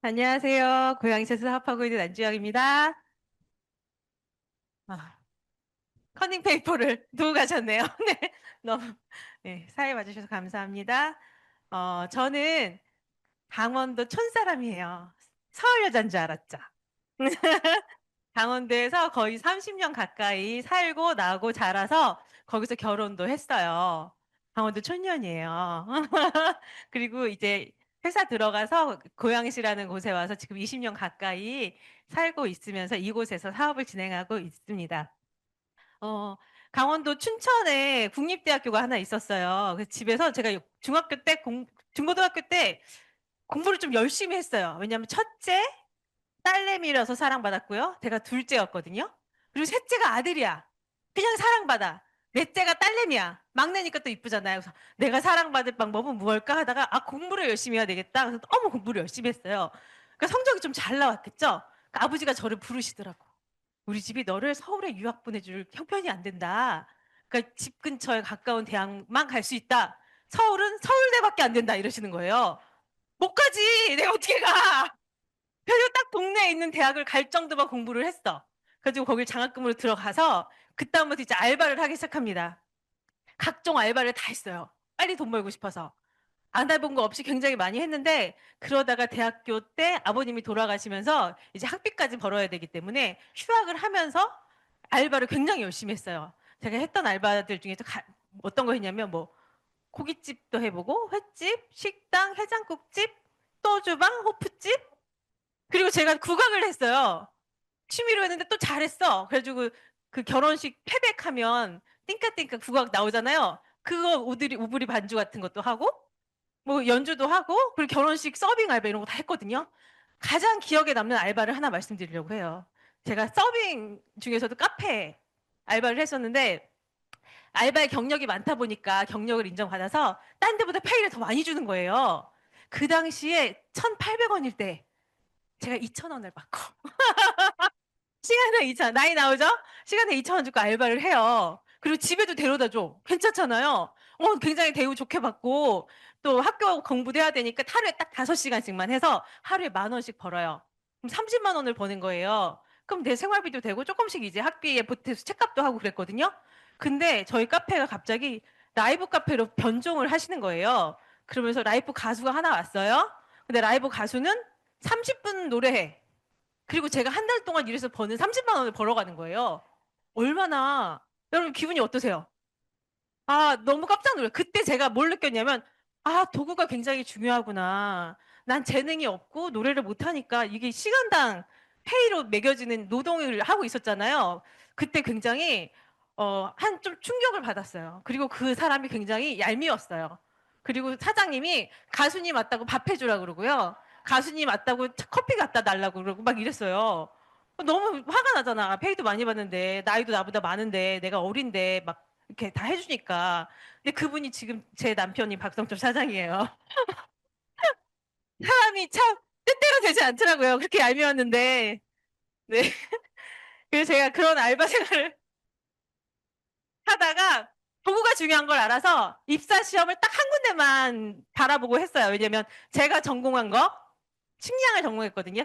안녕하세요. 고양시에서 사업하고 있는 안주영입니다. 아, 커닝 페이퍼를 두고 가셨네요. 네, 너무 네, 사회 와주셔서 감사합니다. 저는 강원도 촌사람이에요. 서울 여잔 줄 알았죠. 강원도에서 거의 30년 가까이 살고 나고 자라서 거기서 결혼도 했어요. 강원도 촌년이에요. 그리고 이제 회사 들어가서 고양시라는 곳에 와서 지금 20년 가까이 살고 있으면서 이곳에서 사업을 진행하고 있습니다. 어, 강원도 춘천에 국립대학교가 하나 있었어요. 그래서 집에서 제가 중학교 때 중고등학교 때 공부를 좀 열심히 했어요. 왜냐하면 첫째, 딸내미라서 사랑받았고요. 제가 둘째였거든요. 그리고 셋째가 아들이야. 그냥 사랑받아. 넷째가 딸내미야. 막내니까 또 이쁘잖아요. 그래서 내가 사랑받을 방법은 무엇일까 하다가 공부를 열심히 해야 되겠다. 그래서 너무 공부를 열심히 했어요. 그러니까 성적이 좀 잘 나왔겠죠. 그러니까 아버지가 저를 부르시더라고. 우리 집이 너를 서울에 유학 보내줄 형편이 안 된다. 그러니까 집 근처에 가까운 대학만 갈 수 있다. 서울은 서울대밖에 안 된다. 이러시는 거예요. 못 가지. 내가 어떻게 가? 그래서 딱 동네에 있는 대학을 갈 정도만 공부를 했어. 그래가지고 거길 장학금으로 들어가서 그다음부터 이제 알바를 하기 시작합니다. 각종 알바를 다 했어요. 빨리 돈 벌고 싶어서. 안 해본 거 없이 굉장히 많이 했는데 그러다가 대학교 때 아버님이 돌아가시면서 이제 학비까지 벌어야 되기 때문에 휴학을 하면서 알바를 굉장히 열심히 했어요. 제가 했던 알바들 중에서 어떤 거 했냐면 뭐 고깃집도 해보고 횟집, 식당, 해장국집, 또주방, 호프집 그리고 제가 국악을 했어요. 취미로 했는데 또 잘했어. 그래가지고 그 결혼식 패백하면 띵까띵까 국악 나오잖아요. 그거 우부리 반주 같은 것도 하고 뭐 연주도 하고 그리고 결혼식 서빙 알바 이런 거 다 했거든요. 가장 기억에 남는 알바를 하나 말씀드리려고 해요. 제가 서빙 중에서도 카페 알바를 했었는데 알바의 경력이 많다 보니까 경력을 인정받아서 딴 데보다 페이를 더 많이 주는 거예요. 그 당시에 1,800원일 때 제가 2,000원을 받고 시간에 2천 나이 나오죠? 시간에 2,000원 주고 알바를 해요. 그리고 집에도 데려다 줘. 괜찮잖아요. 굉장히 대우 좋게 받고 또 학교 공부도 해야 되니까 하루에 딱 5시간씩만 해서 하루에 10,000원씩 벌어요. 그럼 30만 원을 버는 거예요. 그럼 내 생활비도 되고 조금씩 이제 학비에 보태서 책값도 하고 그랬거든요. 근데 저희 카페가 갑자기 라이브 카페로 변종을 하시는 거예요. 그러면서 라이브 가수가 하나 왔어요. 근데 라이브 가수는 30분 노래해. 그리고 제가 한 달 동안 일해서 버는 30만 원을 벌어가는 거예요. 얼마나, 여러분 기분이 어떠세요? 너무 깜짝 놀라요. 그때 제가 뭘 느꼈냐면, 도구가 굉장히 중요하구나. 난 재능이 없고 노래를 못하니까 이게 시간당 페이로 매겨지는 노동을 하고 있었잖아요. 그때 굉장히, 한 좀 충격을 받았어요. 그리고 그 사람이 굉장히 얄미웠어요. 그리고 사장님이 가수님 왔다고 밥 해주라 그러고요. 가수님 왔다고 커피 갖다 달라고 그러고 막 이랬어요. 너무 화가 나잖아. 페이도 많이 받는데, 나이도 나보다 많은데, 내가 어린데, 막 이렇게 다 해주니까. 근데 그분이 지금 제 남편이 박성철 사장이에요. 사람이 참 뜻대로 되지 않더라고요. 그렇게 얄미웠는데. 네. 그래서 제가 그런 알바 생활을 하다가 도구가 중요한 걸 알아서 입사 시험을 딱 한 군데만 바라보고 했어요. 왜냐면 제가 전공한 거 측량을 전공했거든요.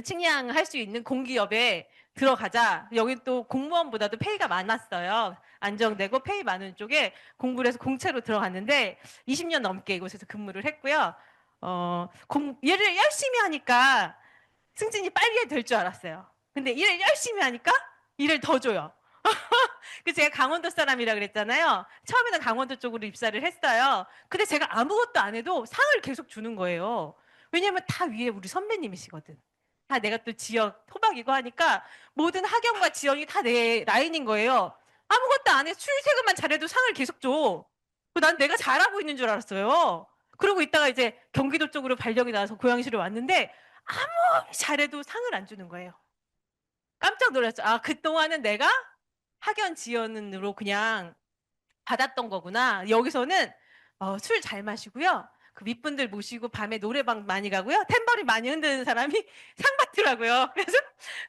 측량할 수 있는 공기업에 들어가자. 여기 또 공무원보다도 페이가 많았어요. 안정되고 페이 많은 쪽에 공부를 해서 공채로 들어갔는데 20년 넘게 이곳에서 근무를 했고요. 일을 열심히 하니까 승진이 빨리 될 줄 알았어요. 근데 일을 열심히 하니까 일을 더 줘요. 그 제가 강원도 사람이라 그랬잖아요. 처음에는 강원도 쪽으로 입사를 했어요. 근데 제가 아무것도 안 해도 상을 계속 주는 거예요. 왜냐면 다 위에 우리 선배님이시거든. 다 내가 또 지역 토박이고 하니까 모든 학연과 지연이 다 내 라인인 거예요. 아무것도 안 해. 출퇴근만 잘해도 상을 계속 줘. 난 내가 잘하고 있는 줄 알았어요. 그러고 있다가 이제 경기도 쪽으로 발령이 나서 고양시로 왔는데 아무리 잘해도 상을 안 주는 거예요. 깜짝 놀랐죠. 그동안은 내가 학연 지연으로 그냥 받았던 거구나. 여기서는 술 잘 마시고요. 그 윗분들 모시고 밤에 노래방 많이 가고요. 탬버린 많이 흔드는 사람이 상 받더라고요.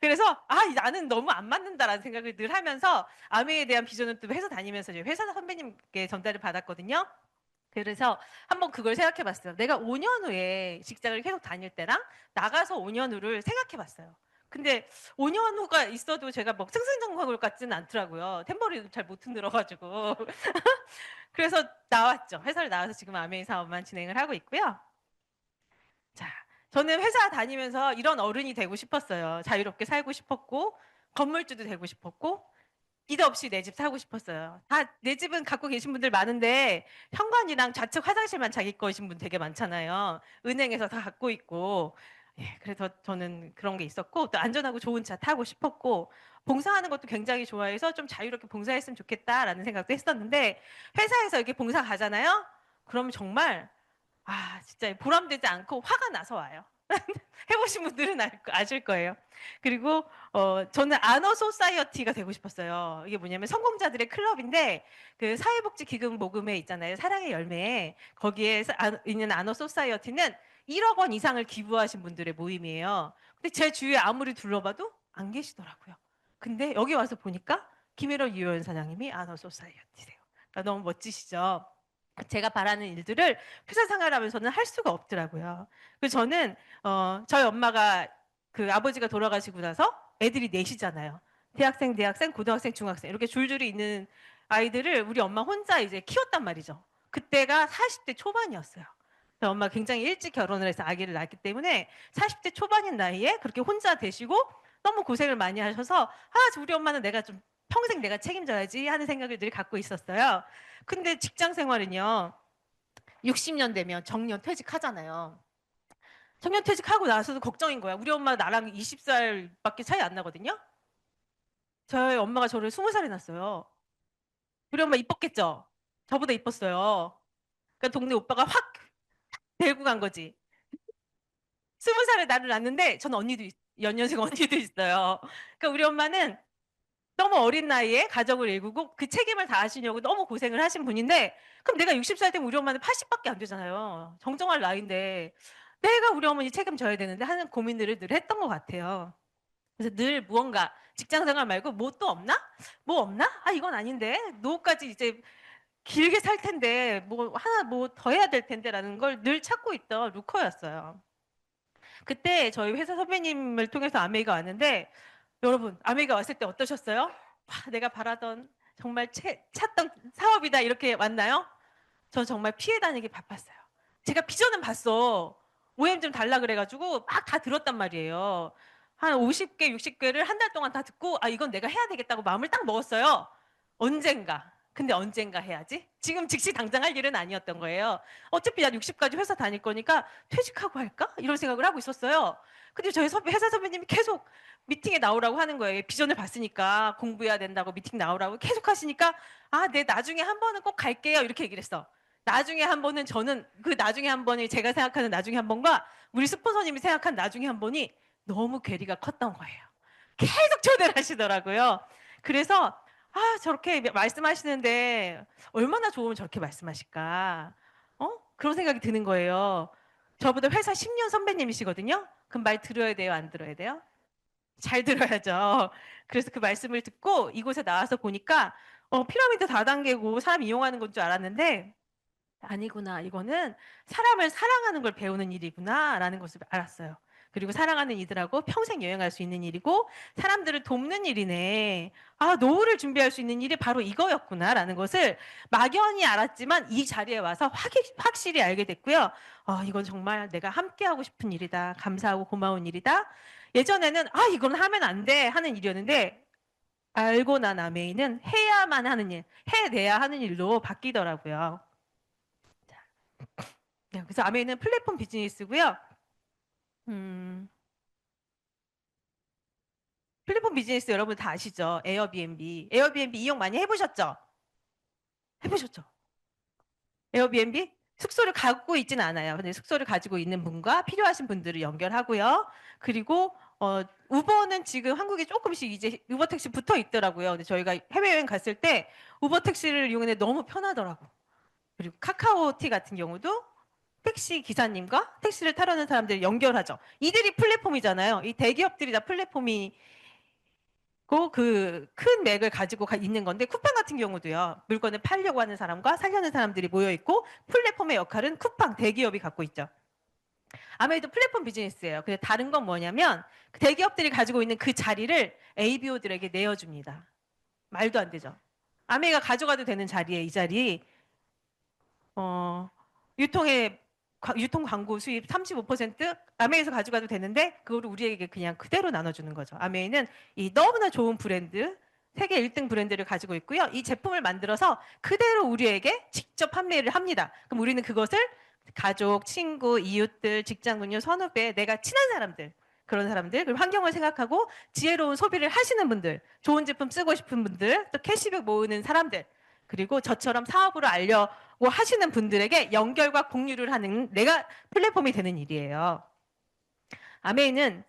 그래서 나는 너무 안 맞는다라는 생각을 늘 하면서 아메에 대한 비전을 또 회사 다니면서 이제 회사 선배님께 전달을 받았거든요. 그래서 한번 그걸 생각해 봤어요. 내가 5년 후에 직장을 계속 다닐 때랑 나가서 5년 후를 생각해 봤어요. 근데 5년 후가 있어도 제가 뭐 승승장구할 것 같지는 않더라고요. 탬버린도 잘 못 흔들어가지고. 그래서 나왔죠. 회사를 나와서 지금 아메이 사업만 진행을 하고 있고요. 자, 저는 회사 다니면서 이런 어른이 되고 싶었어요. 자유롭게 살고 싶었고, 건물주도 되고 싶었고, 이도 없이 내 집 사고 싶었어요. 다 내 집은 갖고 계신 분들 많은데 현관이랑 좌측 화장실만 자기 거이신 분 되게 많잖아요. 은행에서 다 갖고 있고. 예, 그래서 저는 그런 게 있었고 또 안전하고 좋은 차 타고 싶었고 봉사하는 것도 굉장히 좋아해서 좀 자유롭게 봉사했으면 좋겠다라는 생각도 했었는데 회사에서 이렇게 봉사 가잖아요. 그러면 정말 진짜 보람되지 않고 화가 나서 와요. 해보신 분들은 아실 거예요. 그리고 저는 아너 소사이어티가 되고 싶었어요. 이게 뭐냐면 성공자들의 클럽인데 그 사회복지 기금 모금회 있잖아요. 사랑의 열매 거기에 있는 아너 소사이어티는 1억 원 이상을 기부하신 분들의 모임이에요. 근데 제 주위에 아무리 둘러봐도 안 계시더라고요. 근데 여기 와서 보니까 김일호 유효연 사장님이 아너 소사이어티세요. 그러니까 너무 멋지시죠? 제가 바라는 일들을 회사 생활하면서는 할 수가 없더라고요. 그래서 저는 저희 엄마가 그 아버지가 돌아가시고 나서 애들이 넷이잖아요. 대학생, 고등학생, 중학생 이렇게 줄줄이 있는 아이들을 우리 엄마 혼자 이제 키웠단 말이죠. 그때가 40대 초반이었어요. 저희 엄마가 굉장히 일찍 결혼을 해서 아기를 낳았기 때문에 40대 초반인 나이에 그렇게 혼자 되시고 너무 고생을 많이 하셔서 우리 엄마는 내가 좀 평생 내가 책임져야지 하는 생각을 늘 갖고 있었어요. 근데 직장 생활은요. 60년 되면 정년 퇴직하잖아요. 정년 퇴직하고 나서도 걱정인 거야. 우리 엄마 나랑 20살밖에 차이 안 나거든요. 저희 엄마가 저를 20살에 낳았어요. 우리 엄마 이뻤겠죠? 저보다 이뻤어요. 그러니까 동네 오빠가 확 데리고 간 거지. 20살에 나를 낳았는데 저는 연년생 언니도 있어요. 그러니까 우리 엄마는 너무 어린 나이에 가정을 일구고 그 책임을 다 하시려고 너무 고생을 하신 분인데 그럼 내가 60살 되면 우리 엄마는 80밖에 안 되잖아요. 정정할 나이인데 내가 우리 어머니 책임져야 되는데 하는 고민들을 늘 했던 것 같아요. 그래서 늘 무언가 직장 생활 말고 뭐 또 없나? 뭐 없나? 이건 아닌데 노후까지 이제 길게 살 텐데 뭐 하나 뭐 더 해야 될 텐데라는 걸 늘 찾고 있던 루커였어요. 그때 저희 회사 선배님을 통해서 아메이가 왔는데 여러분, 아메리카 왔을 때 어떠셨어요? 내가 바라던 정말 찾던 사업이다 이렇게 왔나요? 저 정말 피해 다니기 바빴어요. 제가 비전은 봤어. OM 좀 달라 그래가지고 막 다 들었단 말이에요. 한 50개, 60개를 한 달 동안 다 듣고 이건 내가 해야 되겠다고 마음을 딱 먹었어요. 언젠가. 근데 언젠가 해야지? 지금 즉시 당장 할 일은 아니었던 거예요. 어차피 난 60까지 회사 다닐 거니까 퇴직하고 할까? 이런 생각을 하고 있었어요. 근데 저희 회사 선배님이 계속 미팅에 나오라고 하는 거예요. 비전을 봤으니까 공부해야 된다고 미팅 나오라고 계속 하시니까 네, 나중에 한 번은 꼭 갈게요. 이렇게 얘기를 했어. 나중에 한 번은 저는 그 나중에 한 번이 제가 생각하는 나중에 한 번과 우리 스폰서님이 생각한 나중에 한 번이 너무 괴리가 컸던 거예요. 계속 초대를 하시더라고요. 그래서 저렇게 말씀하시는데 얼마나 좋으면 저렇게 말씀하실까? 그런 생각이 드는 거예요. 저보다 회사 10년 선배님이시거든요. 그럼 말 들어야 돼요, 안 들어야 돼요? 잘 들어야죠. 그래서 그 말씀을 듣고 이곳에 나와서 보니까 피라미드 다단계고 사람 이용하는 건 줄 알았는데 아니구나. 이거는 사람을 사랑하는 걸 배우는 일이구나라는 것을 알았어요. 그리고 사랑하는 이들하고 평생 여행할 수 있는 일이고 사람들을 돕는 일이네. 노후를 준비할 수 있는 일이 바로 이거였구나라는 것을 막연히 알았지만 이 자리에 와서 확실히 알게 됐고요. 이건 정말 내가 함께하고 싶은 일이다. 감사하고 고마운 일이다. 예전에는 이건 하면 안 돼 하는 일이었는데 알고 난 아메이는 해야만 하는 일, 해내야 하는 일로 바뀌더라고요. 네, 그래서 아메이는 플랫폼 비즈니스고요. 음, 플랫폼 비즈니스 여러분 다 아시죠? 에어비앤비. 에어비앤비 이용 많이 해보셨죠? 해보셨죠? 에어비앤비? 숙소를 갖고 있지는 않아요. 근데 숙소를 가지고 있는 분과 필요하신 분들을 연결하고요. 그리고 우버는 지금 한국에 조금씩 이제 우버 택시 붙어 있더라고요. 근데 저희가 해외여행 갔을 때 우버 택시를 이용했는데 너무 편하더라고. 그리고 카카오티 같은 경우도 택시 기사님과 택시를 타려는 사람들을 연결하죠. 이들이 플랫폼이잖아요. 이 대기업들이 다 플랫폼이 그 큰 맥을 가지고 있는 건데 쿠팡 같은 경우도요. 물건을 팔려고 하는 사람과 사려는 사람들이 모여 있고 플랫폼의 역할은 쿠팡 대기업이 갖고 있죠. 아무래도 플랫폼 비즈니스예요. 근데 다른 건 뭐냐면 그 대기업들이 가지고 있는 그 자리를 ABO들에게 내어줍니다. 말도 안 되죠. 아메이가 가져가도 되는 자리에 이 자리 어, 유통의 유통 광고 수입 35% 아메이에서 가져가도 되는데 그거를 우리에게 그냥 그대로 나눠주는 거죠. 아메이는 이 너무나 좋은 브랜드 세계 1등 브랜드를 가지고 있고요. 이 제품을 만들어서 그대로 우리에게 직접 판매를 합니다. 그럼 우리는 그것을 가족, 친구, 이웃들, 직장 동료, 선후배, 내가 친한 사람들 그런 사람들 그리고 환경을 생각하고 지혜로운 소비를 하시는 분들 좋은 제품 쓰고 싶은 분들 또 캐시백 모으는 사람들 그리고 저처럼 사업으로 알려고 하시는 분들에게 연결과 공유를 하는 내가 플랫폼이 되는 일이에요. 아메이는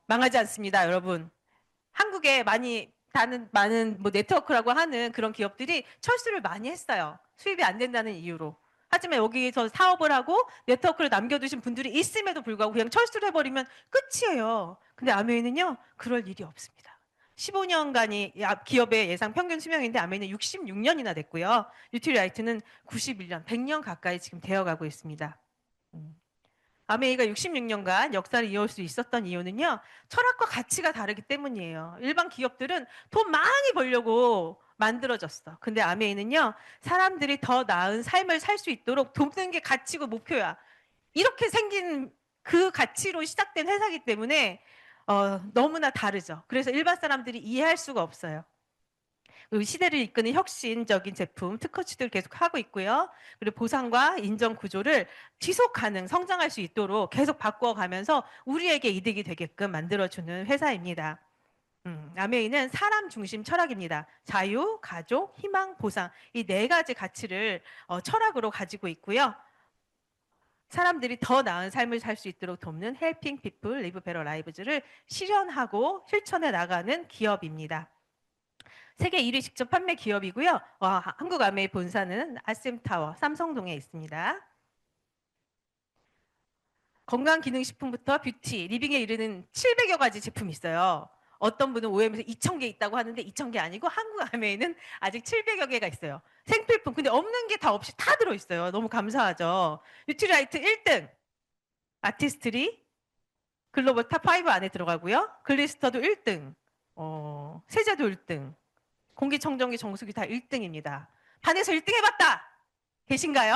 망하지 않습니다, 여러분. 한국에 많은 뭐 네트워크라고 하는 그런 기업들이 철수를 많이 했어요. 수입이 안 된다는 이유로. 하지만 여기서 사업을 하고 네트워크를 남겨두신 분들이 있음에도 불구하고 그냥 철수를 해버리면 끝이에요. 근데 아메이는요, 그럴 일이 없습니다. 15년간이 기업의 예상 평균 수명인데 아메이는 66년이나 됐고요. 뉴트리라이트는 91년, 100년 가까이 지금 되어가고 있습니다. 음. 아메이가 66년간 역사를 이어올 수 있었던 이유는요, 철학과 가치가 다르기 때문이에요. 일반 기업들은 돈 많이 벌려고 만들어졌어. 근데 아메이는요, 사람들이 더 나은 삶을 살 수 있도록 돕는 게 가치고 목표야. 이렇게 생긴 그 가치로 시작된 회사이기 때문에 너무나 다르죠. 그래서 일반 사람들이 이해할 수가 없어요. 시대를 이끄는 혁신적인 제품, 특허취들 계속 하고 있고요. 그리고 보상과 인정 구조를 지속 가능, 성장할 수 있도록 계속 바꿔가면서 우리에게 이득이 되게끔 만들어주는 회사입니다. 아메이는 사람 중심 철학입니다. 자유, 가족, 희망, 보상 이 네 가지 가치를 철학으로 가지고 있고요. 사람들이 더 나은 삶을 살 수 있도록 돕는 Helping People Live Better Lives를 실현하고 실천해 나가는 기업입니다. 세계 1위 직접 판매 기업이고요. 한국 아메이 본사는 아셈타워 삼성동에 있습니다. 건강기능식품부터 뷰티, 리빙에 이르는 700여 가지 제품이 있어요. 어떤 분은 OM에서 2,000개 있다고 하는데 2,000개 아니고 한국 아메이는 아직 700여 개가 있어요. 생필품, 근데 없는 게 다 없이 다 들어있어요. 너무 감사하죠. 뉴트리라이트 1등, 아티스트리, 글로벌 탑5 안에 들어가고요. 글리스터도 1등, 세제도 1등, 공기청정기 정수기 다 1등입니다. 반에서 1등 해봤다! 계신가요?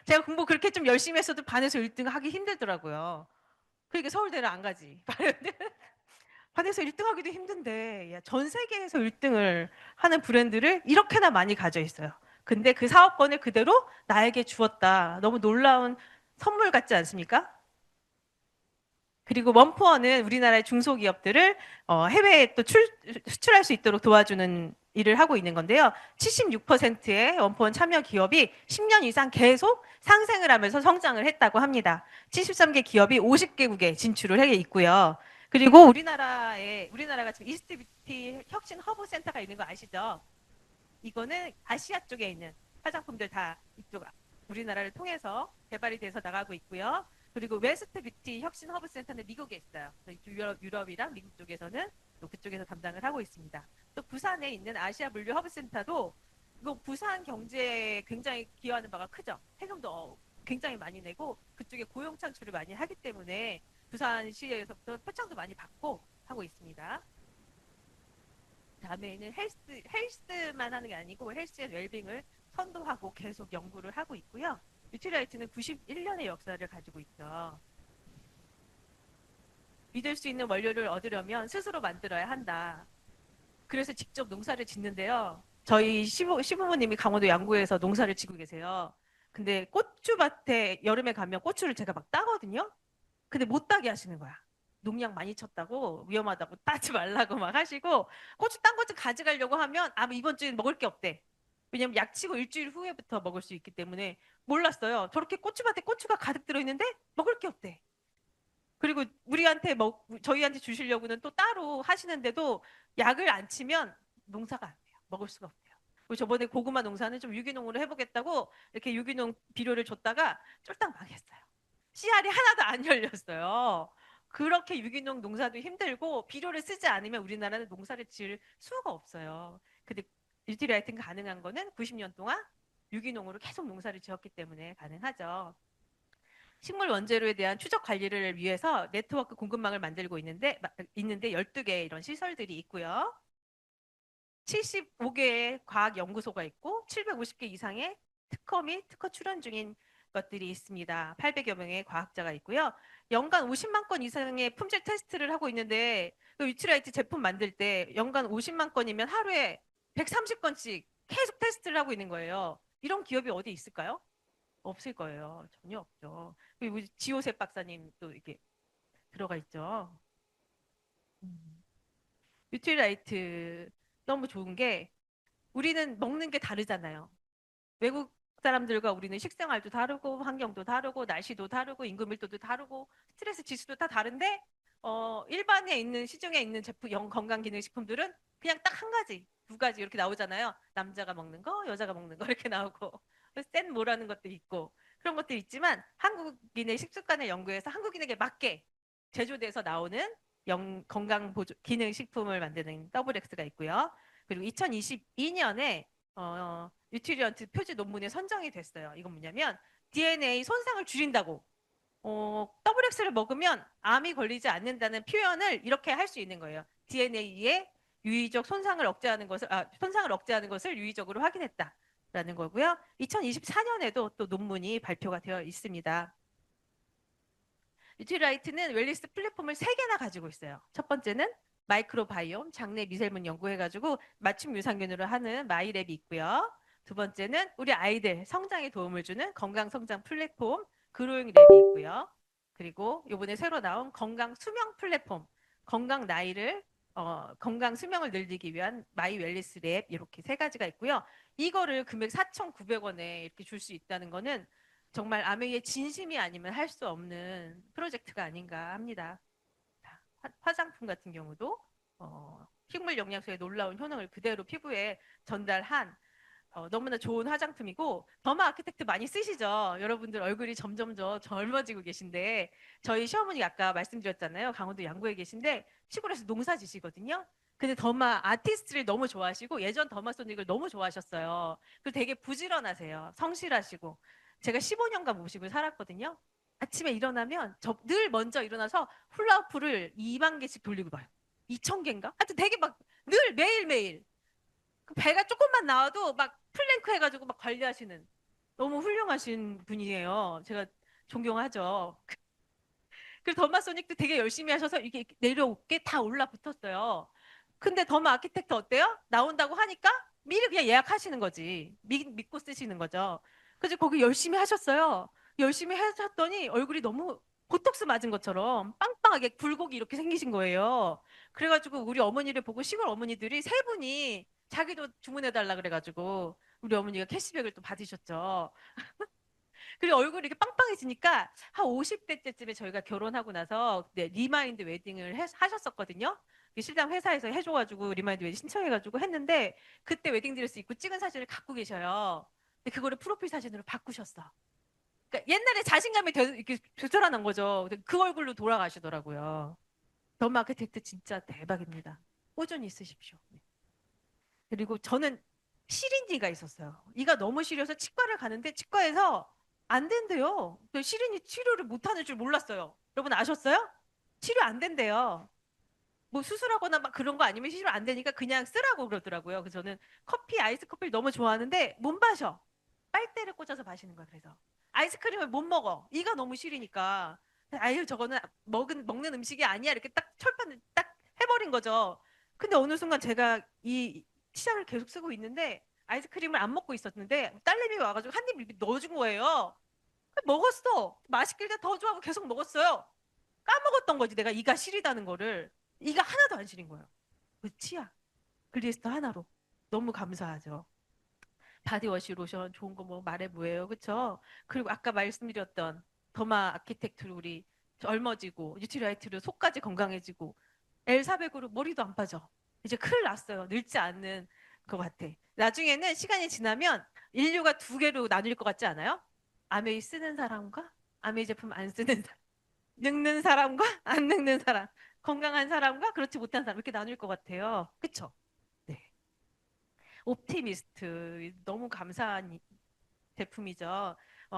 제가 공부 그렇게 좀 열심히 했어도 반에서 1등 하기 힘들더라고요. 그러니까 서울대를 안 가지. 반에서 1등 하기도 힘든데 전 세계에서 1등을 하는 브랜드를 이렇게나 많이 가져 있어요. 근데 그 사업권을 그대로 나에게 주었다. 너무 놀라운 선물 같지 않습니까? 그리고 원푸어는 우리나라의 중소기업들을 해외에 또 수출할 수 있도록 도와주는 일을 하고 있는 건데요. 76%의 원푸원 참여 기업이 10년 이상 계속 상생을 하면서 성장을 했다고 합니다. 73개 기업이 50개국에 진출을 해 있고요. 그리고 우리나라가 지금 이스트 뷰티 혁신 허브 센터가 있는 거 아시죠? 이거는 아시아 쪽에 있는 화장품들 다 이쪽 우리나라를 통해서 개발이 돼서 나가고 있고요. 그리고 웨스트 뷰티 혁신 허브 센터는 미국에 있어요. 유럽이랑 미국 쪽에서는 또 그쪽에서 담당을 하고 있습니다. 또 부산에 있는 아시아 물류 허브 센터도 이거 부산 경제에 굉장히 기여하는 바가 크죠. 세금도 굉장히 많이 내고 그쪽에 고용 창출을 많이 하기 때문에 부산시에서부터 표창도 많이 받고 하고 있습니다. 다음에는 헬스만 하는 게 아니고 헬스 앤 웰빙을 선도하고 계속 연구를 하고 있고요. 뉴트리라이트는 91년의 역사를 가지고 있죠. 믿을 수 있는 원료를 얻으려면 스스로 만들어야 한다. 그래서 직접 농사를 짓는데요. 저희 시부모님이 강원도 양구에서 농사를 짓고 계세요. 근데 고추밭에 여름에 가면 고추를 제가 막 따거든요. 근데 못 따게 하시는 거야. 농약 많이 쳤다고 위험하다고 따지 말라고 막 하시고 고추 딴 것 좀 가져가려고 하면 뭐 이번 주에 먹을 게 없대. 왜냐면 약치고 일주일 후에부터 먹을 수 있기 때문에 몰랐어요. 저렇게 고추밭에 고추가 가득 들어있는데 먹을 게 없대. 그리고 저희한테 주시려고는 또 따로 하시는데도 약을 안 치면 농사가 안 돼요. 먹을 수가 없대요. 그리고 저번에 고구마 농사는 좀 유기농으로 해보겠다고 이렇게 유기농 비료를 줬다가 쫄딱 망했어요. 씨알이 하나도 안 열렸어요. 그렇게 유기농 농사도 힘들고 비료를 쓰지 않으면 우리나라는 농사를 지을 수가 없어요. 근데 뉴트리라이트는 가능한 거는 90년 동안 유기농으로 계속 농사를 지었기 때문에 가능하죠. 식물 원재료에 대한 추적 관리를 위해서 네트워크 공급망을 만들고 있는데 12개의 이런 시설들이 있고요. 75개의 과학 연구소가 있고 750개 이상의 특허 및 특허 출원 중인 것들이 있습니다. 800여 명의 과학자가 있고요. 연간 50만 건 이상의 품질 테스트를 하고 있는데 그 위트라이트 제품 만들 때 연간 50만 건이면 하루에 130건씩 계속 테스트를 하고 있는 거예요. 이런 기업이 어디 있을까요? 없을 거예요. 전혀 없죠. 그리고 지오셉 박사님 또 이렇게 들어가 있죠. 음. 뉴트리라이트 너무 좋은 게 우리는 먹는 게 다르잖아요. 외국 사람들과 우리는 식생활도 다르고 환경도 다르고 날씨도 다르고 인구 밀도도 다르고 스트레스 지수도 다 다른데 일반에 있는 시중에 있는 제품 건강기능식품들은 그냥 딱 한 가지, 두 가지 이렇게 나오잖아요. 남자가 먹는 거, 여자가 먹는 거 이렇게 나오고 센 뭐라는 것도 있고 그런 것들이 있지만 한국인의 식습관을 연구해서 한국인에게 맞게 제조돼서 나오는 건강 보조 기능식품을 만드는 더블엑스가 있고요. 그리고 2022년에 뉴트리언트 표지 논문에 선정이 됐어요. 이건 뭐냐면 DNA 손상을 줄인다고. WX를 먹으면 암이 걸리지 않는다는 표현을 이렇게 할 수 있는 거예요. DNA의 유의적 손상을 억제하는 것을 유의적으로 확인했다라는 거고요. 2024년에도 또 논문이 발표가 되어 있습니다. 뉴트리라이트는 웰리스 플랫폼을 3개나 가지고 있어요. 첫 번째는 마이크로바이옴, 장내 미생물 연구해가지고 맞춤 유산균으로 하는 마이랩이 있고요. 두 번째는 우리 아이들 성장에 도움을 주는 건강 성장 플랫폼 그로잉 랩이 있고요. 그리고 이번에 새로 나온 건강 수명 플랫폼, 건강 수명을 늘리기 위한 마이 웰리스 랩 이렇게 3가지가 있고요. 이거를 금액 4,900원에 이렇게 줄 수 있다는 거는 정말 아메이의 진심이 아니면 할 수 없는 프로젝트가 아닌가 합니다. 화장품 같은 경우도 식물 영양소의 놀라운 효능을 그대로 피부에 전달한 너무나 좋은 화장품이고 더마 아키텍트 많이 쓰시죠? 여러분들 얼굴이 점점 더 젊어지고 계신데 저희 시어머니 아까 말씀드렸잖아요. 강원도 양구에 계신데 시골에서 농사 지시거든요. 근데 더마 아티스트를 너무 좋아하시고 예전 더마소닉을 너무 좋아하셨어요. 그리고 되게 부지런하세요. 성실하시고 제가 15년간 모시고 살았거든요. 아침에 일어나면 늘 먼저 일어나서 훌라후프를 2만 개씩 돌리고 봐요. 2천 개인가? 하여튼 되게 막 늘 매일매일 그 배가 조금만 나와도 막 플랭크 해가지고 막 관리하시는 너무 훌륭하신 분이에요. 제가 존경하죠. 그리고 더마소닉도 되게 열심히 하셔서 이게 내려올게 다 올라붙었어요. 근데 더마 아키텍트 어때요? 나온다고 하니까 미리 그냥 예약하시는 거지. 믿고 쓰시는 거죠. 그래서 거기 열심히 하셨어요. 열심히 하셨더니 얼굴이 너무 보톡스 맞은 것처럼 빵빵하게 굴곡이 이렇게 생기신 거예요. 그래가지고 우리 어머니를 보고 시골 어머니들이 3분이 자기도 주문해달라 그래가지고 우리 어머니가 캐시백을 또 받으셨죠. 그리고 얼굴이 이렇게 빵빵해지니까 한 50대 때쯤에 저희가 결혼하고 나서 네, 리마인드 웨딩을 하셨었거든요. 신랑 회사에서 해줘가지고 리마인드 웨딩 신청해가지고 했는데 그때 웨딩드레스 입고 찍은 사진을 갖고 계셔요. 근데 그거를 프로필 사진으로 바꾸셨어. 그러니까 옛날에 자신감이 이렇게 되살아난 거죠. 근데 그 얼굴로 돌아가시더라고요. 더 마케텍트 진짜 대박입니다. 꾸준히 쓰십시오. 네. 그리고 저는 시린이가 있었어요. 이가 너무 시려서 치과를 가는데 치과에서 안 된대요. 시린이 치료를 못하는 줄 몰랐어요. 여러분 아셨어요? 치료 안 된대요. 뭐 수술하거나 막 그런 거 아니면 치료 안 되니까 그냥 쓰라고 그러더라고요. 그래서 저는 아이스 커피를 너무 좋아하는데 못 마셔. 빨대를 꽂아서 마시는 거야. 그래서 아이스크림을 못 먹어. 이가 너무 시리니까. 아유 저거는 먹는 음식이 아니야. 이렇게 딱 철판을 딱 해버린 거죠. 근데 어느 순간 제가 이 치약을 계속 쓰고 있는데 아이스크림을 안 먹고 있었는데 딸내미 와가지고 한 입 넣어준 거예요. 먹었어. 맛있길래 더 좋아하고 계속 먹었어요. 까먹었던 거지. 내가 이가 시리다는 거를. 이가 하나도 안 시린 거예요. 그 치약. 글리스터 하나로. 너무 감사하죠. 바디워시 로션 좋은 거 뭐 말해 뭐예요. 그쵸? 그리고 아까 말씀드렸던 더마 아키텍트로 우리 젊어지고 뉴트리라이트로 속까지 건강해지고 엘사백으로 머리도 안 빠져. 이제 큰일 났어요. 늙지 않는 것 같아. 나중에는 시간이 지나면 인류가 2개로 나뉠 것 같지 않아요? 아메이 쓰는 사람과 아메이 제품 안 쓰는 사람. 늙는 사람과 안 늙는 사람, 건강한 사람과 그렇지 못한 사람 이렇게 나눌 것 같아요. 그쵸? 네. 옵티미스트 너무 감사한 제품이죠.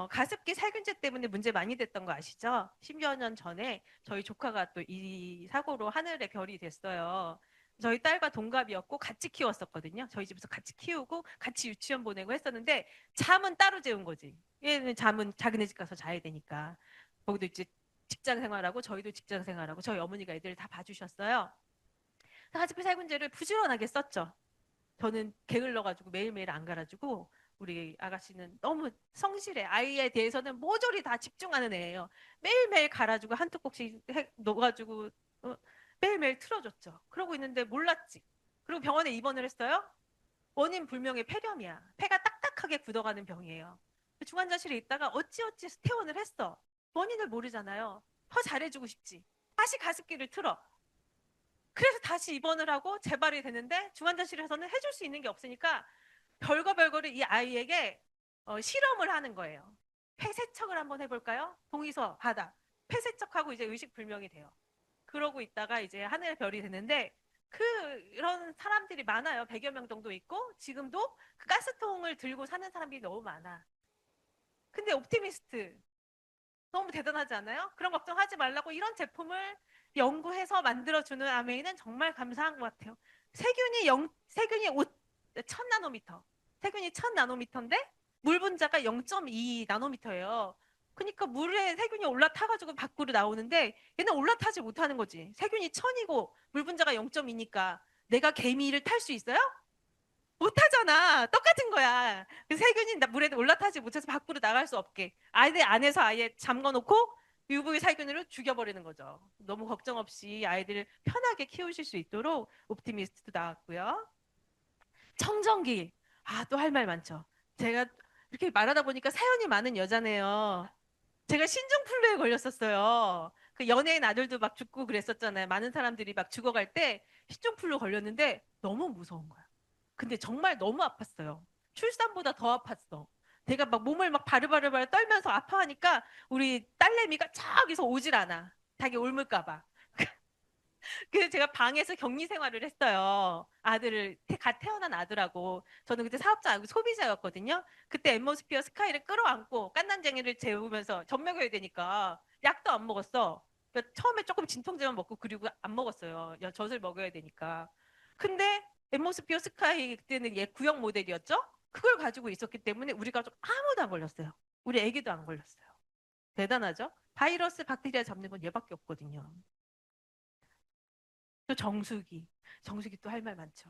가습기 살균제 때문에 문제 많이 됐던 거 아시죠? 10여 년 전에 저희 조카가 또 이 사고로 하늘의 별이 됐어요. 저희 딸과 동갑이었고 같이 키웠었거든요. 저희 집에서 같이 키우고 같이 유치원 보내고 했었는데 잠은 따로 재운 거지. 얘는 잠은 자기네 집 가서 자야 되니까. 거기도 이제 직장 생활하고 저희도 직장 생활하고 저희 어머니가 애들을 다 봐주셨어요. 가습기 살균제를 부지런하게 썼죠. 저는 게을러가지고 매일매일 안 갈아주고 우리 아가씨는 너무 성실해. 아이에 대해서는 모조리 다 집중하는 애예요. 매일매일 갈아주고 한 뚜껑씩 넣어가지고 매일매일 틀어줬죠. 그러고 있는데 몰랐지. 그리고 병원에 입원을 했어요. 원인 불명의 폐렴이야. 폐가 딱딱하게 굳어가는 병이에요. 중환자실에 있다가 어찌어찌 퇴원을 했어. 원인을 모르잖아요. 더 잘해주고 싶지. 다시 가습기를 틀어. 그래서 다시 입원을 하고 재발이 되는데 중환자실에서는 해줄 수 있는 게 없으니까 별거 별거를 이 아이에게 실험을 하는 거예요. 폐세척을 한번 해볼까요? 동의서 받아. 폐세척하고 이제 의식 불명이 돼요. 그러고 있다가 이제 하늘의 별이 되는데 그런 사람들이 많아요. 100여 명 정도 있고 지금도 그 가스통을 들고 사는 사람들이 너무 많아. 근데 옵티미스트 너무 대단하지 않아요? 그런 걱정하지 말라고 이런 제품을 연구해서 만들어주는 아메이는 정말 감사한 것 같아요. 세균이 1000나노미터. 세균이 1000나노미터인데 물 분자가 0.2 나노미터예요. 그러니까 물에 세균이 올라타가지고 밖으로 나오는데 얘는 올라타지 못하는 거지. 세균이 1000이고 물 분자가 0.2니까 내가 개미를 탈 수 있어요? 못하잖아. 똑같은 거야. 그 세균이 물에 올라타지 못해서 밖으로 나갈 수 없게. 아이들 안에서 아예 잠궈놓고 UV 살균으로 죽여버리는 거죠. 너무 걱정 없이 아이들을 편하게 키우실 수 있도록 옵티미스트도 나왔고요. 청정기. 아, 또 할 말 많죠. 제가 이렇게 말하다 보니까 사연이 많은 여자네요. 제가 신종플루에 걸렸었어요. 그 연예인 아들도 막 죽고 그랬었잖아요. 많은 사람들이 막 죽어갈 때 신종플루 걸렸는데 너무 무서운 거야. 근데 정말 너무 아팠어요. 출산보다 더 아팠어. 내가 막 몸을 막 바르바르바르 떨면서 아파하니까 우리 딸내미가 저기서 오질 않아. 자기 옮을까 봐. 그래서 제가 방에서 격리 생활을 했어요. 갓 태어난 아들하고. 저는 그때 사업자 아니고 소비자였거든요. 그때 엠모스피어 스카이를 끌어안고 깐난쟁이를 재우면서 젖 먹여야 되니까 약도 안 먹었어. 그러니까 처음에 조금 진통제만 먹고 그리고 안 먹었어요. 젖을 먹여야 되니까. 근데 엠모스피어 스카이 그때는 얘 구형 모델이었죠? 그걸 가지고 있었기 때문에 우리 가족 아무도 안 걸렸어요. 우리 애기도 안 걸렸어요. 대단하죠? 바이러스, 박테리아 잡는 건 얘밖에 없거든요. 또 정수기. 정수기 또 할 말 많죠.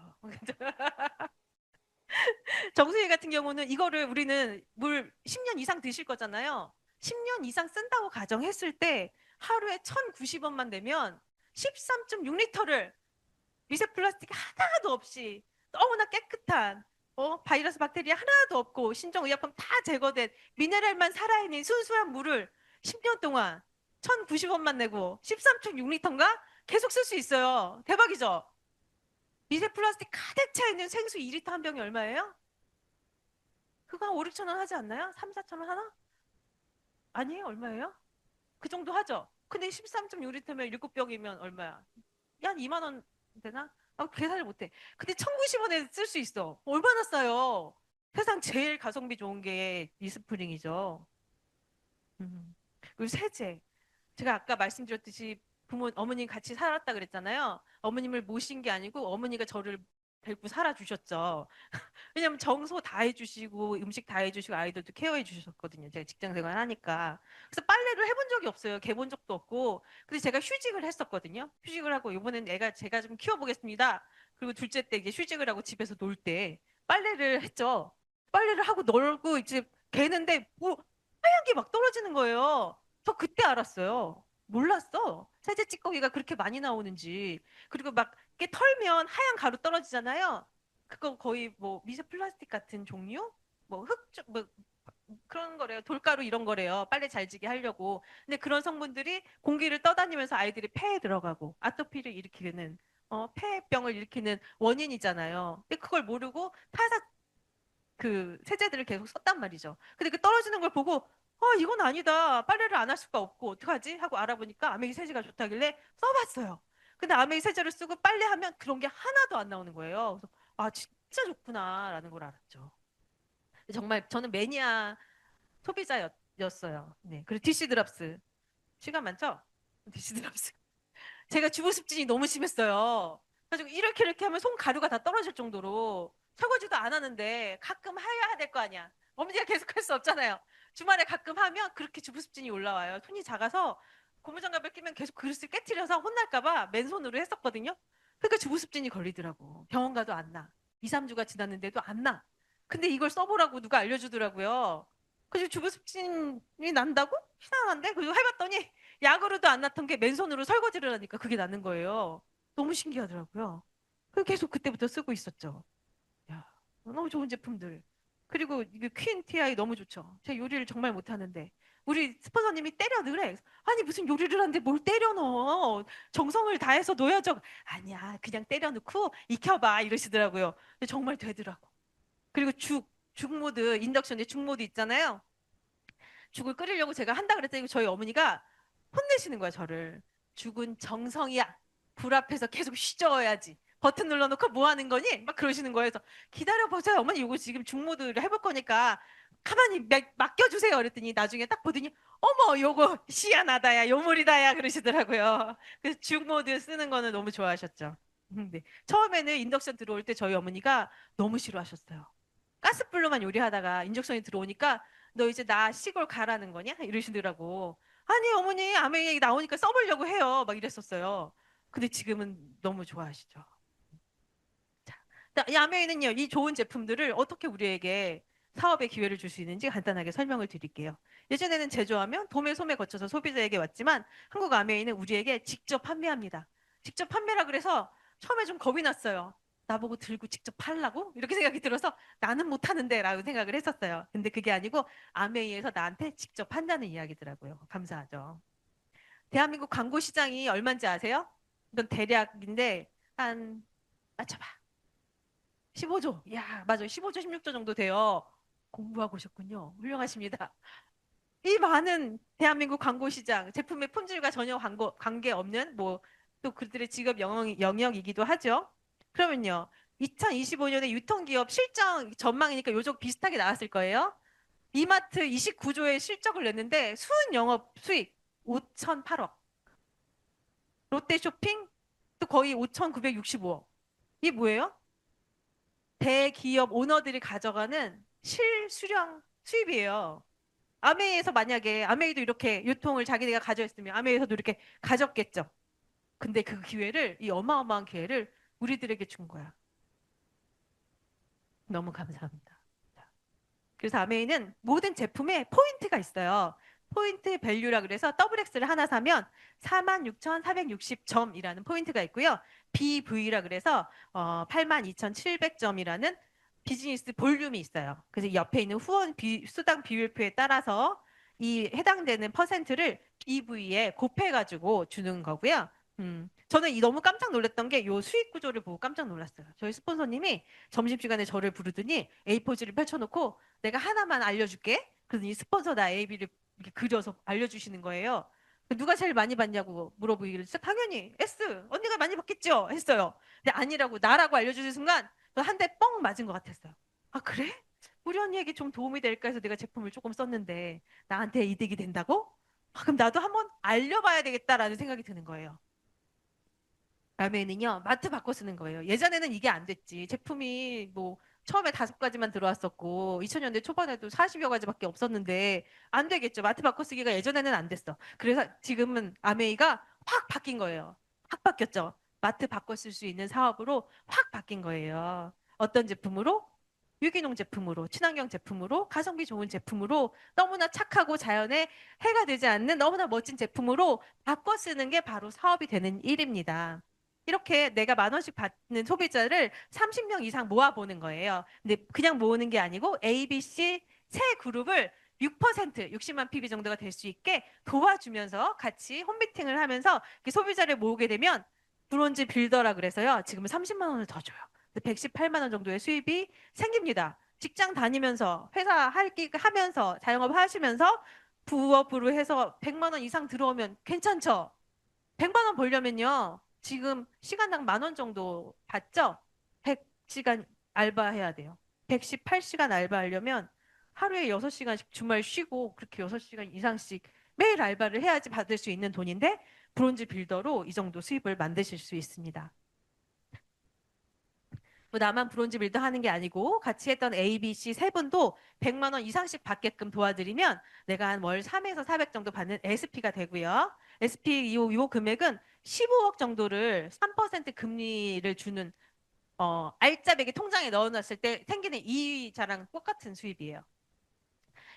정수기 같은 경우는 이거를 우리는 물 10년 이상 드실 거잖아요. 10년 이상 쓴다고 가정했을 때 하루에 1,090원만 내면 13.6리터를 미세 플라스틱 하나도 없이 너무나 깨끗한 바이러스 박테리아 하나도 없고 신종의약품 다 제거된 미네랄만 살아있는 순수한 물을 10년 동안 1,090원만 내고 13.6리터인가 계속 쓸 수 있어요. 대박이죠? 미세 플라스틱 가득 차 있는 생수 2리터 한 병이 얼마예요? 그거 한 5, 6천 원 하지 않나요? 3, 4천 원 하나? 아니에요? 얼마예요? 그 정도 하죠? 근데 13.6리터면 7병이면 얼마야? 한 2만 원 되나? 계산을 못해. 근데 1,090원에 쓸 수 있어. 얼마나 싸요? 세상 제일 가성비 좋은 게 이스프링이죠. 음. 그리고 세제. 제가 아까 말씀드렸듯이 어머님 같이 살았다 그랬잖아요. 어머님을 모신 게 아니고 어머니가 저를 데리고 살아주셨죠. 왜냐면 정소 다 해주시고 음식 다 해주시고 아이들도 케어해 주셨거든요. 제가 직장 생활 하니까. 그래서 빨래를 해본 적이 없어요. 개본 적도 없고. 근데 제가 휴직을 했었거든요. 휴직을 하고 이번엔 제가 좀 키워보겠습니다. 그리고 둘째 때 이제 휴직을 하고 집에서 놀 때 빨래를 했죠. 빨래를 하고 놀고 이제 개는데 뭐 하얀 게 막 떨어지는 거예요. 저 그때 알았어요. 몰랐어. 세제 찌꺼기가 그렇게 많이 나오는지. 그리고 막 이렇게 털면 하얀 가루 떨어지잖아요. 그거 거의 뭐 미세 플라스틱 같은 종류? 뭐 그런 거래요. 돌가루 이런 거래요. 빨래 잘 지게 하려고. 근데 그런 성분들이 공기를 떠다니면서 아이들이 폐에 들어가고 아토피를 일으키는 폐병을 일으키는 원인이잖아요. 근데 그걸 모르고 타사 그 세제들을 계속 썼단 말이죠. 근데 그 떨어지는 걸 보고 이건 아니다. 빨래를 안 할 수가 없고 어떡하지? 하고 알아보니까 아메이 세제가 좋다길래 써봤어요. 근데 아메이 세제를 쓰고 빨래하면 그런 게 하나도 안 나오는 거예요. 그래서 진짜 좋구나라는 걸 알았죠. 정말 저는 매니아 소비자였어요. 네. 그리고 디시 드랍스. 시간 많죠? 디시 드랍스. 제가 주부 습진이 너무 심했어요. 그래가지고 이렇게 하면 손 가루가 다 떨어질 정도로 설거지도 안 하는데 가끔 해야 될 거 아니야. 어머니가 계속 할 수 없잖아요. 주말에 가끔 하면 그렇게 주부 습진이 올라와요. 손이 작아서 고무장갑을 끼면 계속 그릇을 깨트려서 혼날까 봐 맨손으로 했었거든요. 그러니까 주부 습진이 걸리더라고. 병원 가도 안 나. 2, 3주가 지났는데도 안 나. 근데 이걸 써보라고 누가 알려주더라고요. 그래서 주부 습진이 난다고? 희한한데? 그리고 해봤더니 약으로도 안 났던 게 맨손으로 설거지를 하니까 그게 낫는 거예요. 너무 신기하더라고요. 그래서 계속 그때부터 쓰고 있었죠. 야, 너무 좋은 제품들. 그리고 이게 퀸 TI 너무 좋죠. 제가 요리를 정말 못하는데 우리 스폰서님이 때려 넣으래. 아니 무슨 요리를 하는데 뭘 때려 넣어. 정성을 다해서 넣어야죠. 아니야 그냥 때려 넣고 익혀봐 이러시더라고요. 근데 정말 되더라고. 그리고 죽 모드 인덕션에 죽 모드 있잖아요. 죽을 끓이려고 제가 한다 그랬더니 저희 어머니가 혼내시는 거야, 저를. 죽은 정성이야. 불 앞에서 계속 쉬저어야지. 버튼 눌러놓고 뭐 하는 거니? 막 그러시는 거예요. 그래서 기다려보세요. 어머니 이거 지금 중모드를 해볼 거니까 가만히 맡겨주세요. 그랬더니 나중에 딱 보더니 어머 요거 시야나다야 요물이다야 그러시더라고요. 그래서 중모드 쓰는 거는 너무 좋아하셨죠. 네. 처음에는 인덕션 들어올 때 저희 어머니가 너무 싫어하셨어요. 가스불로만 요리하다가 인덕션이 들어오니까 너 이제 나 시골 가라는 거냐? 이러시더라고. 아니, 어머니, 아메이 나오니까 써보려고 해요. 막 이랬었어요. 근데 지금은 너무 좋아하시죠. 자, 이 아메이는요, 이 좋은 제품들을 어떻게 우리에게 사업의 기회를 줄 수 있는지 간단하게 설명을 드릴게요. 예전에는 제조하면 도매, 소매 거쳐서 소비자에게 왔지만 한국 아메이는 우리에게 직접 판매합니다. 직접 판매라 그래서 처음에 좀 겁이 났어요. 나보고 들고 직접 팔라고? 이렇게 생각이 들어서 나는 못하는데 라고 생각을 했었어요. 근데 그게 아니고 아메이에서 나한테 직접 한다는 이야기더라고요. 감사하죠. 대한민국 광고 시장이 얼마인지 아세요? 이건 대략인데 맞춰봐. 15조. 야, 맞아요. 15조, 16조 정도 돼요. 공부하고 오셨군요. 훌륭하십니다. 이 많은 대한민국 광고 시장, 제품의 품질과 전혀 관계없는 또 그들의 직업 영역이기도 하죠. 그러면요. 2025년에 유통기업 실적 전망이니까 요쪽 비슷하게 나왔을 거예요. 이마트 29조의 실적을 냈는데 순 영업 수익 5,008억. 롯데쇼핑 또 거의 5,965억. 이게 뭐예요? 대기업 오너들이 가져가는 실수령 수입이에요. 아메이에서 만약에 아메이도 이렇게 유통을 자기네가 가져했으면 아메이에서도 이렇게 가졌겠죠. 근데 그 기회를 이 어마어마한 기회를 우리들에게 준 거야. 너무 감사합니다. 그래서 아메이는 모든 제품에 포인트가 있어요. 포인트 밸류라 그래서 더블 X를 하나 사면 46,460점이라는 포인트가 있고요. BV라 그래서 82,700점이라는 비즈니스 볼륨이 있어요. 그래서 옆에 있는 수당 비율표에 따라서 이 해당되는 퍼센트를 BV에 곱해가지고 주는 거고요. 저는 이 너무 깜짝 놀랐던 게 요 수익 구조를 보고 깜짝 놀랐어요. 저희 스폰서님이 점심시간에 저를 부르더니 A4지를 펼쳐놓고 내가 하나만 알려줄게. 그러더니 스폰서 나 AB를 이렇게 그려서 알려주시는 거예요. 누가 제일 많이 받냐고 물어보기를 진짜 당연히 S 언니가 많이 받겠죠 했어요. 근데 아니라고 나라고 알려주신 순간 한 대 뻥 맞은 것 같았어요. 아 그래? 우리 언니에게 좀 도움이 될까 해서 내가 제품을 조금 썼는데 나한테 이득이 된다고? 그럼 나도 한번 알려봐야 되겠다라는 생각이 드는 거예요. 라면은요, 마트 바꿔 쓰는 거예요. 예전에는 이게 안 됐지. 제품이 처음에 5가지만 들어왔었고, 2000년대 초반에도 40여 가지밖에 없었는데, 안 되겠죠. 마트 바꿔 쓰기가 예전에는 안 됐어. 그래서 지금은 아메이가 확 바뀐 거예요. 확 바뀌었죠. 마트 바꿔 쓸 수 있는 사업으로 확 바뀐 거예요. 어떤 제품으로? 유기농 제품으로, 친환경 제품으로, 가성비 좋은 제품으로, 너무나 착하고 자연에 해가 되지 않는 너무나 멋진 제품으로 바꿔 쓰는 게 바로 사업이 되는 일입니다. 이렇게 내가 10,000원씩 받는 소비자를 30명 이상 모아보는 거예요. 근데 그냥 모으는 게 아니고 A, B, C 세 그룹을 6%, 60만 PB 정도가 될 수 있게 도와주면서 같이 홈미팅을 하면서 소비자를 모으게 되면 브론즈 빌더라 그래서요. 지금은 30만 원을 더 줘요. 118만 원 정도의 수입이 생깁니다. 직장 다니면서 회사 하면서 자영업 하시면서 부업으로 해서 100만 원 이상 들어오면 괜찮죠? 100만 원 벌려면요. 지금 시간당 10,000원 정도 받죠? 100시간 알바해야 돼요. 118시간 알바하려면 하루에 6시간씩 주말 쉬고 그렇게 6시간 이상씩 매일 알바를 해야지 받을 수 있는 돈인데 브론즈 빌더로 이 정도 수입을 만드실 수 있습니다. 뭐 나만 브론즈 빌더 하는 게 아니고 같이 했던 A, B, C 세 분도 100만 원 이상씩 받게끔 도와드리면 내가 한 월 3에서 400 정도 받는 SP가 되고요. SP 요 금액은 15억 정도를 3% 금리를 주는 알짜배기 통장에 넣어놨을 때 생기는 이자랑 똑같은 수입이에요.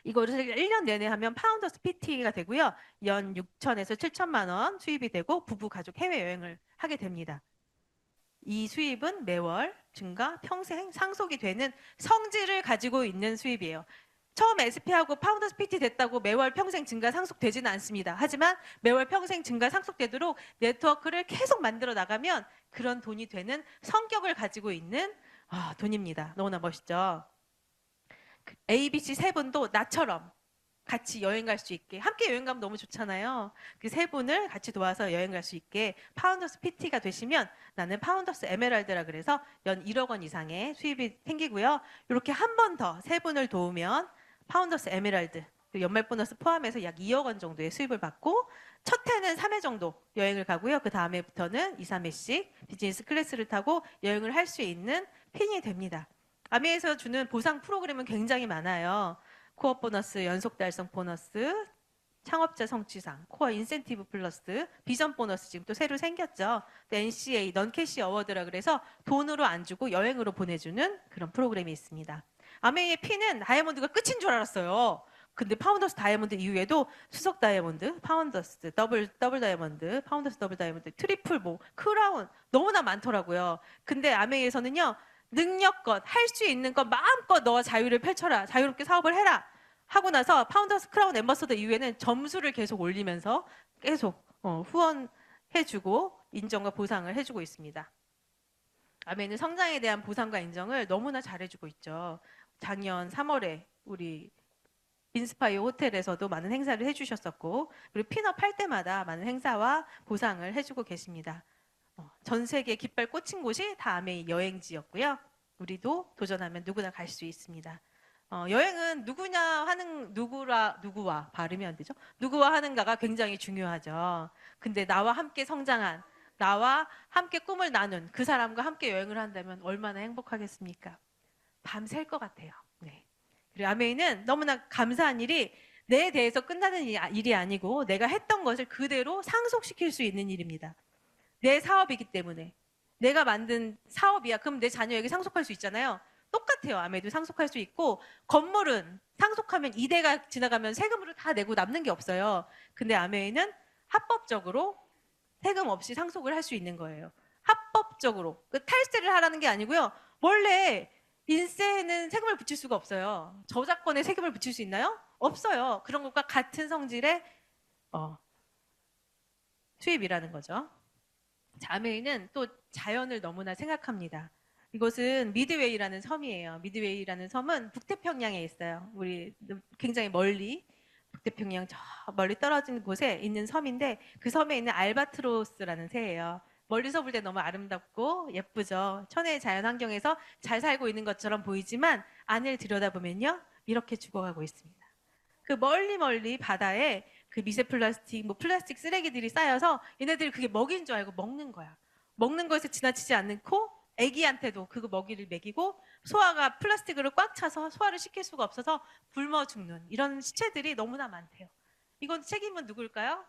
이거를 1년 내내 하면 파운더스 PT가 되고요. 연 6천에서 7천만 원 수입이 되고 부부 가족 해외여행을 하게 됩니다. 이 수입은 매월 증가, 평생 상속이 되는 성질을 가지고 있는 수입이에요. 처음 SP하고 파운더스 PT 됐다고 매월 평생 증가 상속되지는 않습니다. 하지만 매월 평생 증가 상속되도록 네트워크를 계속 만들어 나가면 그런 돈이 되는 성격을 가지고 있는 돈입니다. 너무나 멋있죠? ABC 세 분도 나처럼 같이 여행 갈 수 있게 함께 여행 가면 너무 좋잖아요. 그 세 분을 같이 도와서 여행 갈 수 있게 파운더스 PT가 되시면 나는 파운더스 에메랄드라 그래서 연 1억 원 이상의 수입이 생기고요. 이렇게 한 번 더 세 분을 도우면 파운더스 에메랄드 연말 보너스 포함해서 약 2억 원 정도의 수입을 받고 첫 해는 3회 정도 여행을 가고요. 그 다음에부터는 2, 3회씩 비즈니스 클래스를 타고 여행을 할 수 있는 핀이 됩니다. 아메에서 주는 보상 프로그램은 굉장히 많아요. 코어 보너스, 연속 달성 보너스, 창업자 성취상, 코어 인센티브 플러스, 비전 보너스 지금 또 새로 생겼죠. 또 NCA, 넌캐시 어워드라 그래서 돈으로 안 주고 여행으로 보내주는 그런 프로그램이 있습니다. 아메이의 P는 다이아몬드가 끝인 줄 알았어요. 근데 파운더스 다이아몬드 이후에도 수석 다이아몬드, 파운더스, 더블 다이아몬드, 파운더스 더블 다이아몬드, 트리플 뭐 크라운 너무나 많더라고요. 근데 아메이에서는요. 능력껏 할 수 있는 것 마음껏 너와 자유를 펼쳐라. 자유롭게 사업을 해라. 하고 나서 파운더스 크라운 앰버서더 이후에는 점수를 계속 올리면서 계속 후원해주고 인정과 보상을 해주고 있습니다. 아메는 성장에 대한 보상과 인정을 너무나 잘해주고 있죠. 작년 3월에 우리 인스파이어 호텔에서도 많은 행사를 해주셨었고 그리고 핀업 할 때마다 많은 행사와 보상을 해주고 계십니다. 전 세계 깃발 꽂힌 곳이 다 아메이 여행지였고요. 우리도 도전하면 누구나 갈 수 있습니다. 여행은 누구와 발음이 안 되죠? 누구와 하는가가 굉장히 중요하죠. 근데 나와 함께 성장한, 나와 함께 꿈을 나눈 그 사람과 함께 여행을 한다면 얼마나 행복하겠습니까? 밤샐 것 같아요. 네. 그리고 아메이는 너무나 감사한 일이 내 대해서 끝나는 일이 아니고 내가 했던 것을 그대로 상속시킬 수 있는 일입니다. 내 사업이기 때문에 내가 만든 사업이야. 그럼 내 자녀에게 상속할 수 있잖아요. 똑같아요. 아메도 상속할 수 있고 건물은 상속하면 2대가 지나가면 세금으로 다 내고 남는 게 없어요. 근데 아메이는 합법적으로 세금 없이 상속을 할 수 있는 거예요. 합법적으로. 탈세를 하라는 게 아니고요. 원래 인세에는 세금을 붙일 수가 없어요. 저작권에 세금을 붙일 수 있나요? 없어요. 그런 것과 같은 성질의 수입이라는 거죠. 아메이는 또 자연을 너무나 생각합니다. 이곳은 미드웨이라는 섬이에요. 미드웨이라는 섬은 북태평양에 있어요. 우리 굉장히 멀리 북태평양 저 멀리 떨어진 곳에 있는 섬인데 그 섬에 있는 알바트로스라는 새예요. 멀리서 볼 때 너무 아름답고 예쁘죠. 천혜의 자연 환경에서 잘 살고 있는 것처럼 보이지만 안을 들여다보면요. 이렇게 죽어가고 있습니다. 그 멀리 바다에 그 미세 플라스틱, 뭐 플라스틱 쓰레기들이 쌓여서 얘네들이 그게 먹이인 줄 알고 먹는 거야. 먹는 거에서 지나치지 않고 애기한테도 그거 먹이를 먹이고 소화가 플라스틱으로 꽉 차서 소화를 시킬 수가 없어서 굶어 죽는 이런 시체들이 너무나 많대요. 이건 책임은 누굴까요?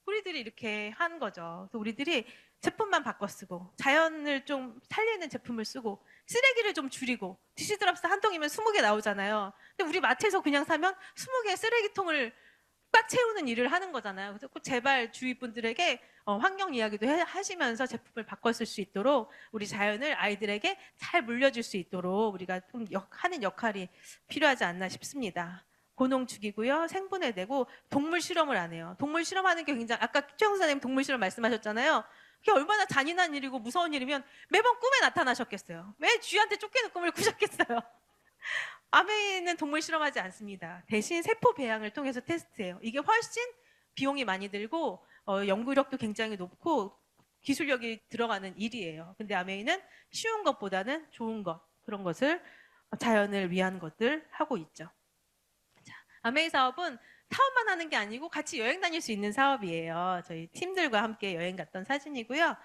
우리들이 이렇게 한 거죠. 그래서 우리들이 제품만 바꿔 쓰고 자연을 좀 살리는 제품을 쓰고 쓰레기를 좀 줄이고 디시드랍스 한 통이면 20개 나오잖아요. 근데 우리 마트에서 그냥 사면 20개의 쓰레기통을 꽉 채우는 일을 하는 거잖아요. 그래서 꼭 제발 주위 분들에게 환경 이야기도 하시면서 제품을 바꿔 쓸 수 있도록 우리 자연을 아이들에게 잘 물려줄 수 있도록 우리가 좀 하는 역할이 필요하지 않나 싶습니다. 고농축이고요. 생분해되고 동물 실험을 안 해요. 동물 실험하는 게 굉장히 아까 최영 선생님 동물 실험 말씀하셨잖아요. 그게 얼마나 잔인한 일이고 무서운 일이면 매번 꿈에 나타나셨겠어요. 왜 쥐한테 쫓기는 꿈을 꾸셨겠어요? 아메이는 동물 실험하지 않습니다. 대신 세포 배양을 통해서 테스트해요. 이게 훨씬 비용이 많이 들고 연구력도 굉장히 높고 기술력이 들어가는 일이에요. 근데 아메이는 쉬운 것보다는 좋은 것, 그런 것을 자연을 위한 것들 하고 있죠. 자, 아메이 사업은 사업만 하는 게 아니고 같이 여행 다닐 수 있는 사업이에요. 저희 팀들과 함께 여행 갔던 사진이고요.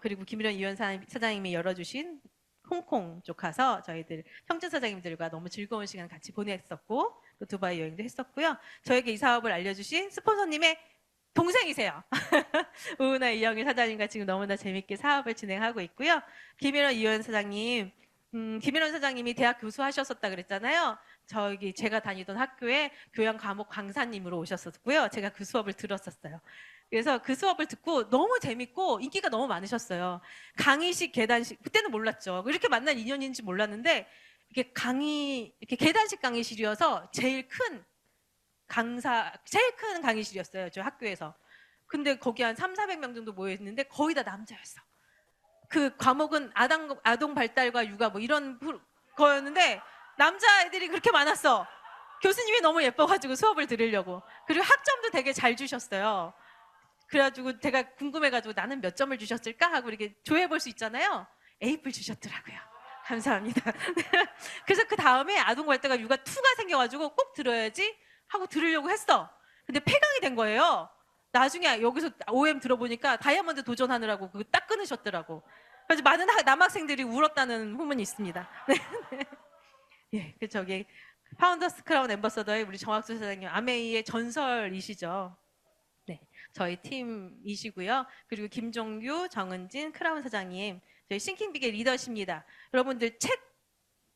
그리고 김일원 이원 사장님이 열어주신 홍콩 쪽 가서 저희들 형제 사장님들과 너무 즐거운 시간 같이 보냈었고 또 두바이 여행도 했었고요. 저에게 이 사업을 알려주신 스폰서님의 동생이세요. 우은아 이영일 사장님과 지금 너무나 재밌게 사업을 진행하고 있고요. 김일원 이원 사장님, 김일원 사장님이 대학 교수 하셨었다 그랬잖아요. 제가 다니던 학교에 교양 과목 강사님으로 오셨었고요. 제가 그 수업을 들었었어요. 그래서 그 수업을 듣고 너무 재밌고 인기가 너무 많으셨어요. 강의식, 계단식, 그때는 몰랐죠. 이렇게 만난 인연인지 몰랐는데, 이렇게 계단식 강의실이어서 제일 큰 강의실이었어요. 저 학교에서. 근데 거기 한 300~400명 정도 모여있는데 거의 다 남자였어. 그 과목은 아동 발달과 육아 뭐 이런 거였는데 남자애들이 그렇게 많았어. 교수님이 너무 예뻐가지고 수업을 들으려고. 그리고 학점도 되게 잘 주셨어요. 그래가지고 제가 궁금해가지고 나는 몇 점을 주셨을까 하고 이렇게 조회해볼 수 있잖아요. A뿔 주셨더라고요. 감사합니다. 그래서 그 다음에 아동 발달과 육아 2가 생겨가지고 꼭 들어야지 하고 들으려고 했어. 근데 폐강이 된 거예요. 나중에 여기서 OM 들어보니까 다이아몬드 도전하느라고 그거 딱 끊으셨더라고. 그래서 많은 남학생들이 울었다는 후문이 있습니다. 예, 그 저기 파운더스 크라운 앰버서더의 우리 정학수 사장님, 아메이의 전설이시죠. 네, 저희 팀이시고요. 그리고 김종규, 정은진, 크라운 사장님, 저희 싱킹빅의 리더십니다. 여러분들 책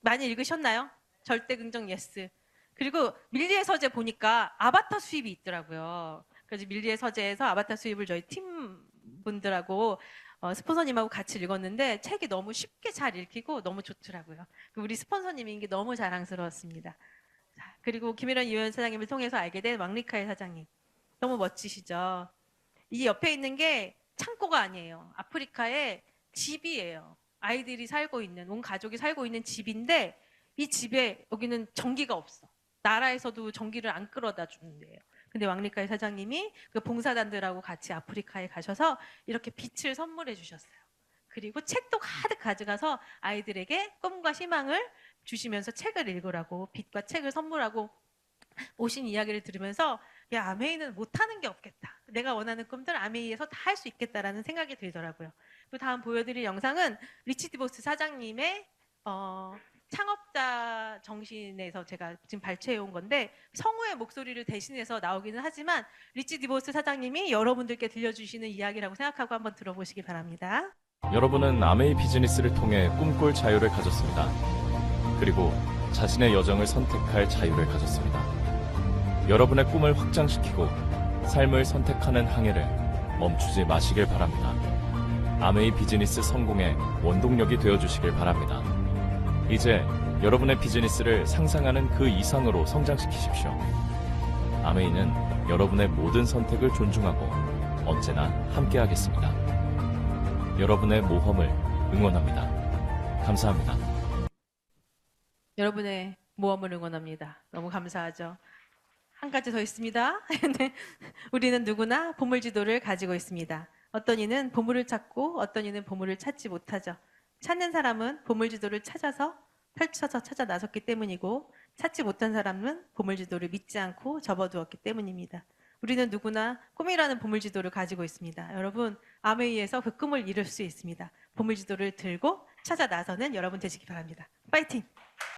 많이 읽으셨나요? 절대 긍정 예스. 그리고 밀리의 서재 보니까 아바타 수입이 있더라고요. 그래서 밀리의 서재에서 아바타 수입을 저희 팀 분들하고 스폰서님하고 같이 읽었는데 책이 너무 쉽게 잘 읽히고 너무 좋더라고요. 우리 스폰서님인 게 너무 자랑스러웠습니다. 자, 그리고 김일원 이원 사장님을 통해서 알게 된 왕리카의 사장님. 너무 멋지시죠? 이 옆에 있는 게 창고가 아니에요. 아프리카의 집이에요. 아이들이 살고 있는, 온 가족이 살고 있는 집인데 이 집에 여기는 전기가 없어. 나라에서도 전기를 안 끌어다 주는데요. 근데 왕리카의 사장님이 그 봉사단들하고 같이 아프리카에 가셔서 이렇게 빛을 선물해 주셨어요. 그리고 책도 가득 가져가서 아이들에게 꿈과 희망을 주시면서 책을 읽으라고 빛과 책을 선물하고 오신 이야기를 들으면서 야, 아메이는 못하는 게 없겠다. 내가 원하는 꿈들 아메이에서 다 할 수 있겠다라는 생각이 들더라고요. 그 다음 보여드릴 영상은 리치 디보스 사장님의 창업자 정신에서 제가 지금 발췌해 온 건데 성우의 목소리를 대신해서 나오기는 하지만 리치 디보스 사장님이 여러분들께 들려주시는 이야기라고 생각하고 한번 들어보시기 바랍니다. 여러분은 아메이 비즈니스를 통해 꿈꿀 자유를 가졌습니다. 그리고 자신의 여정을 선택할 자유를 가졌습니다. 여러분의 꿈을 확장시키고 삶을 선택하는 항해를 멈추지 마시길 바랍니다. 아메이 비즈니스 성공의 원동력이 되어주시길 바랍니다. 이제 여러분의 비즈니스를 상상하는 그 이상으로 성장시키십시오. 아메이는 여러분의 모든 선택을 존중하고 언제나 함께하겠습니다. 여러분의 모험을 응원합니다. 감사합니다. 여러분의 모험을 응원합니다. 너무 감사하죠. 한 가지 더 있습니다. 우리는 누구나 보물지도를 가지고 있습니다. 어떤 이는 보물을 찾고 어떤 이는 보물을 찾지 못하죠. 찾는 사람은 보물지도를 찾아서 펼쳐서 찾아 나섰기 때문이고 찾지 못한 사람은 보물지도를 믿지 않고 접어두었기 때문입니다. 우리는 누구나 꿈이라는 보물지도를 가지고 있습니다. 여러분, 아메이에서 그 꿈을 이룰 수 있습니다. 보물지도를 들고 찾아 나서는 여러분 되시기 바랍니다. 파이팅!